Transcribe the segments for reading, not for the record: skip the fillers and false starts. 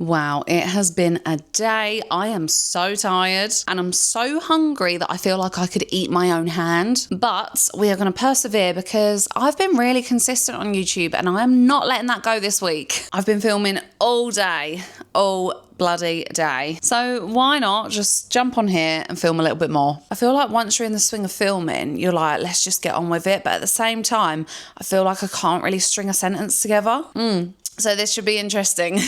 Wow, it has been a day. I am so tired and I'm so hungry that I feel like I could eat my own hand. But we are going to persevere because I've been really consistent on YouTube and I am not letting that go this week. I've been filming all day, all bloody day. So why not just jump on here and film a little bit more? I feel like once you're in the swing of filming, you're like, let's just get on with it. But at the same time, I feel like I can't really string a sentence together. So this should be interesting.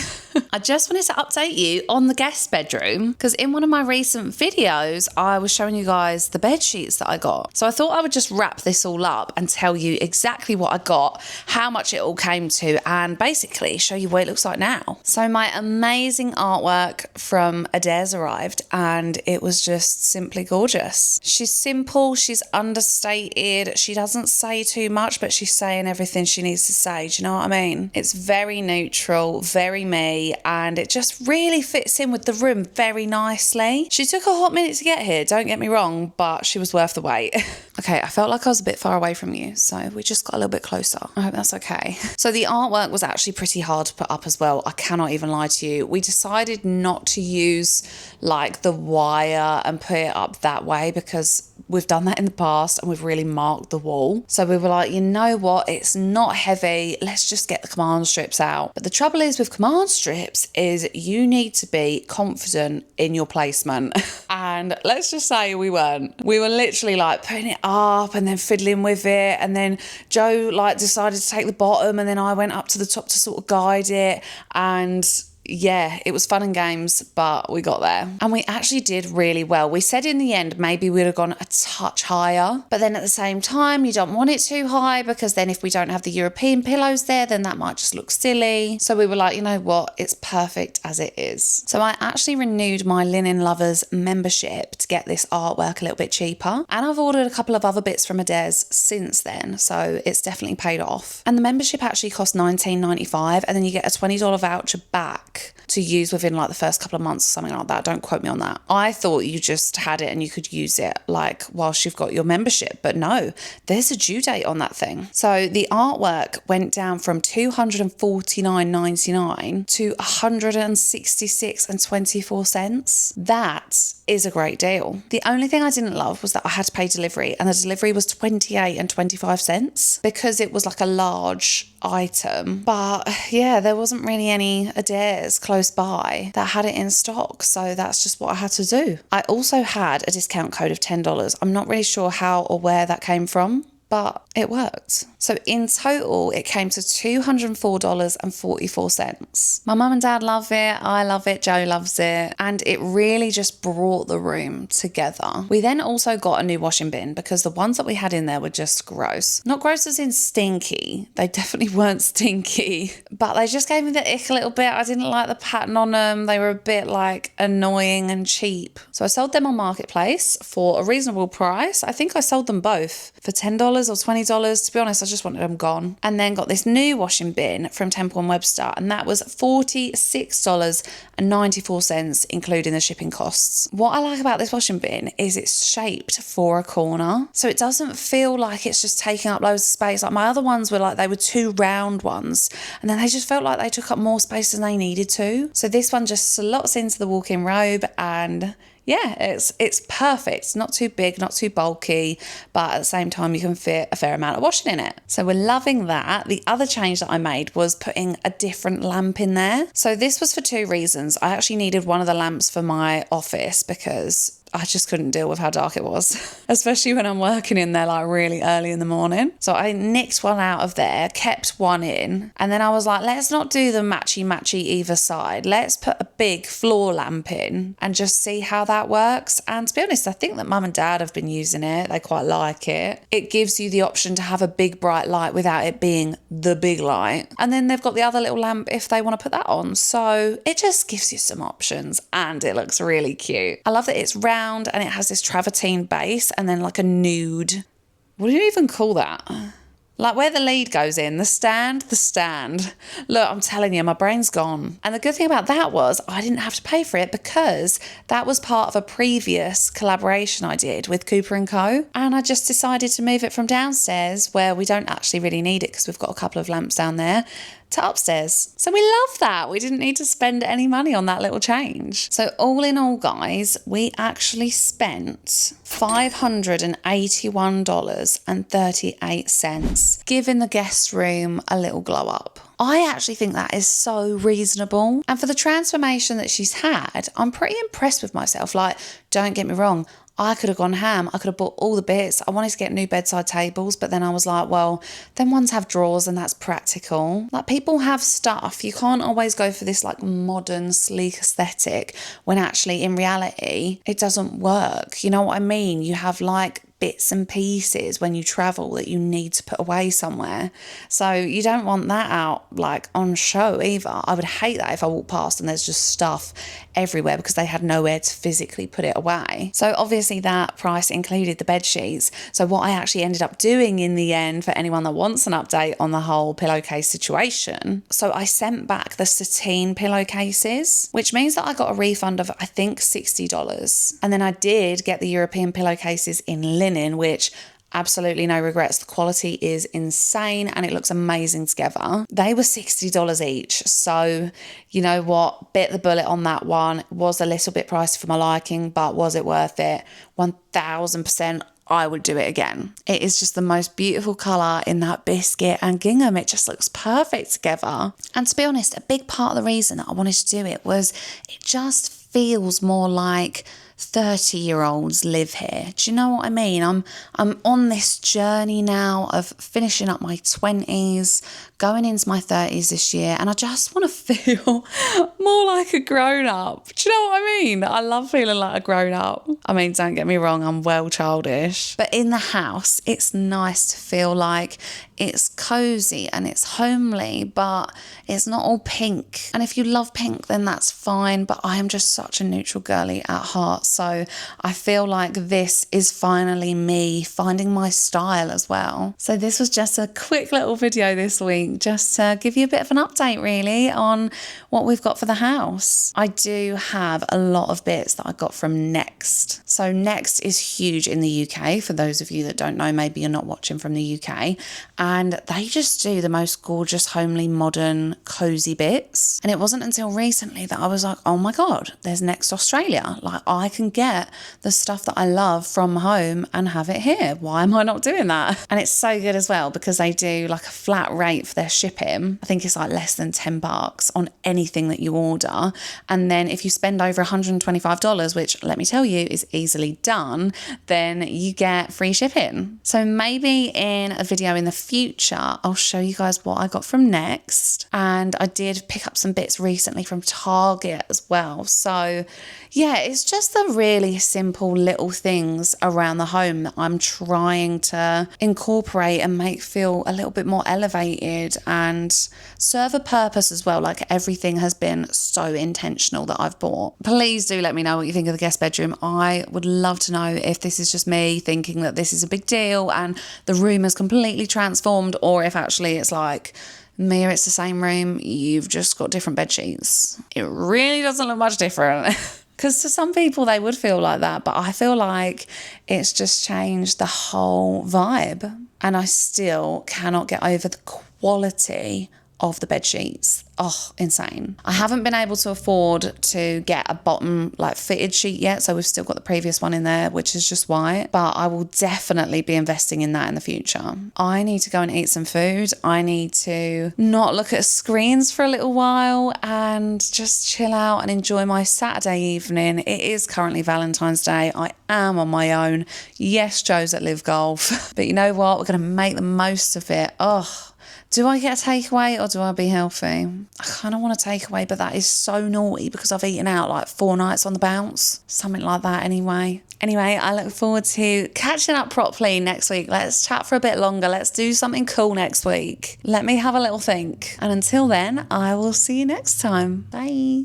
I just wanted to update you on the guest bedroom because in one of my recent videos, I was showing you guys the bed sheets that I got. So I thought I would just wrap this all up and tell you exactly what I got, how much it all came to, and basically show you what it looks like now. So my amazing artwork from Adairs arrived and it was just simply gorgeous. She's simple, she's understated, she doesn't say too much, but she's saying everything she needs to say. Do you know what I mean? It's very neutral, very me, and it just really fits in with the room very nicely. She took a hot minute to get here, don't get me wrong, but she was worth the wait. Okay, I felt like I was a bit far away from you, so we just got a little bit closer. I hope that's okay. So the artwork was actually pretty hard to put up as well. I cannot even lie to you. We decided not to use like the wire and put it up that way because we've done that in the past and we've really marked the wall. So we were like, you know what? It's not heavy. Let's just get the command strips out. But the trouble is with command strips is you need to be confident in your placement. And let's just say we weren't. We were literally like putting it up and then fiddling with it. And then Joe like decided to take the bottom and then I went up to the top to sort of guide it. And yeah, it was fun and games, but we got there. And we actually did really well. We said in the end, maybe we'd have gone a touch higher, but then at the same time, you don't want it too high because then if we don't have the European pillows there, then that might just look silly. So we were like, you know what? It's perfect as it is. So I actually renewed my Linen Lovers membership to get this artwork a little bit cheaper. And I've ordered a couple of other bits from Adairs since then. So it's definitely paid off. And the membership actually cost $19.95 and then you get a $20 voucher back to use within like the first couple of months or something like that. Don't quote me on that. I thought you just had it and you could use it like whilst you've got your membership, but no, there's a due date on that thing. So the artwork went down from $249.99 to $166.24. That is a great deal. The only thing I didn't love was that I had to pay delivery and the delivery was $28.25 because it was like a large item. But yeah, there wasn't really any Adairs close by that had it in stock, so that's just what I had to do. I also had a discount code of $10. I'm not really sure how or where that came from, but it worked. So in total, it came to $204.44. My mum and dad love it. I love it. Joe loves it. And it really just brought the room together. We then also got a new washing bin because the ones that we had in there were just gross. Not gross as in stinky. They definitely weren't stinky, but they just gave me the ick a little bit. I didn't like the pattern on them. They were a bit like annoying and cheap. So I sold them on Marketplace for a reasonable price. I think I sold them both for $10 or $20. To be honest, I just wanted them gone. And then got this new washing bin from Temple & Webster, and that was $46.94, including the shipping costs. What I like about this washing bin is it's shaped for a corner, so it doesn't feel like it's just taking up loads of space. Like my other ones were like, they were two round ones, and then they just felt like they took up more space than they needed to. So this one just slots into the walk-in robe, and yeah, it's perfect. Not too big, not too bulky, but at the same time you can fit a fair amount of washing in it. So we're loving that. The other change that I made was putting a different lamp in there. So this was for two reasons. I actually needed one of the lamps for my office because I just couldn't deal with how dark it was, especially when I'm working in there like really early in the morning. So I nicked one out of there, kept one in, and then I was like, let's not do the matchy either side. Let's put a big floor lamp in and just see how that works. And to be honest, I think that mum and dad have been using it. They quite like it. It gives you the option to have a big bright light without it being the big light. And then they've got the other little lamp if they want to put that on. So it just gives you some options and it looks really cute. I love that it's round and it has this travertine base and then like a nude, what do you even call that? Like where the lead goes in, the stand. Look, I'm telling you, my brain's gone. And the good thing about that was I didn't have to pay for it because that was part of a previous collaboration I did with Cooper & Co. And I just decided to move it from downstairs where we don't actually really need it because we've got a couple of lamps down there, to upstairs. So we love that. We didn't need to spend any money on that little change. So all in all, guys, we actually spent $581.38, giving the guest room a little glow up. I actually think that is so reasonable. And for the transformation that she's had, I'm pretty impressed with myself. Like, don't get me wrong, I could have gone ham. I could have bought all the bits. I wanted to get new bedside tables, but then I was like, well, them ones have drawers and that's practical. Like, people have stuff. You can't always go for this like modern, sleek aesthetic when actually in reality, it doesn't work. You know what I mean? You have like bits and pieces when you travel that you need to put away somewhere. So you don't want that out like on show either. I would hate that if I walk past and there's just stuff everywhere because they had nowhere to physically put it away. So obviously that price included the bed sheets. So what I actually ended up doing in the end, for anyone that wants an update on the whole pillowcase situation, so I sent back the sateen pillowcases, which means that I got a refund of I think $60. And then I did get the European pillowcases in linen, which absolutely no regrets. The quality is insane and it looks amazing together. They were $60 each. So you know what? Bit the bullet on that one. It was a little bit pricey for my liking, but was it worth it? 1000%. I would do it again. It is just the most beautiful colour in that biscuit and gingham. It just looks perfect together. And to be honest, a big part of the reason that I wanted to do it was it just feels more like 30-year-olds live here. Do you know what I mean? I'm on this journey now of finishing up my 20s, going into my 30s this year, and I just want to feel more like a grown-up. Do you know what I mean? I love feeling like a grown-up. I mean, don't get me wrong, I'm well childish. But in the house, it's nice to feel like it's cozy and it's homely, but it's not all pink. And if you love pink, then that's fine. But I am just such a neutral girly at heart. So I feel like this is finally me finding my style as well. So this was just a quick little video this week, just to give you a bit of an update really on what we've got for the house. I do have a lot of bits that I got from Next. So Next is huge in the UK. For those of you that don't know, maybe you're not watching from the UK. And they just do the most gorgeous, homely, modern, cozy bits. And it wasn't until recently that I was like, oh my God, there's Next Australia. Like, I can get the stuff that I love from home and have it here. Why am I not doing that? And it's so good as well because they do like a flat rate for their shipping. I think it's like less than $10 on anything that you order. And then if you spend over $125, which let me tell you is easily done, then you get free shipping. So maybe in a video in the future, I'll show you guys what I got from Next. And I did pick up some bits recently from Target as well. So yeah, it's just the really simple little things around the home that I'm trying to incorporate and make feel a little bit more elevated and serve a purpose as well. Like, everything has been so intentional that I've bought. Please do let me know what you think of the guest bedroom. I would love to know if this is just me thinking that this is a big deal and the room has completely transformed, or if actually it's like, Mia, it's the same room, you've just got different bed sheets. It really doesn't look much different. Because to some people they would feel like that, but I feel like it's just changed the whole vibe. And I still cannot get over the quality of the bed sheets. Oh, insane. I haven't been able to afford to get a bottom like fitted sheet yet, so we've still got the previous one in there, which is just white, but I will definitely be investing in that in the future. I need to go and eat some food. I need to not look at screens for a little while and just chill out and enjoy my Saturday evening. It is currently Valentine's Day. I am on my own. Yes, Joe's at Live Golf, but you know what? We're going to make the most of it. Oh, do I get a takeaway or do I be healthy? I kind of want a takeaway, but that is so naughty because I've eaten out like 4 nights on the bounce. Something like that anyway. Anyway, I look forward to catching up properly next week. Let's chat for a bit longer. Let's do something cool next week. Let me have a little think. And until then, I will see you next time. Bye.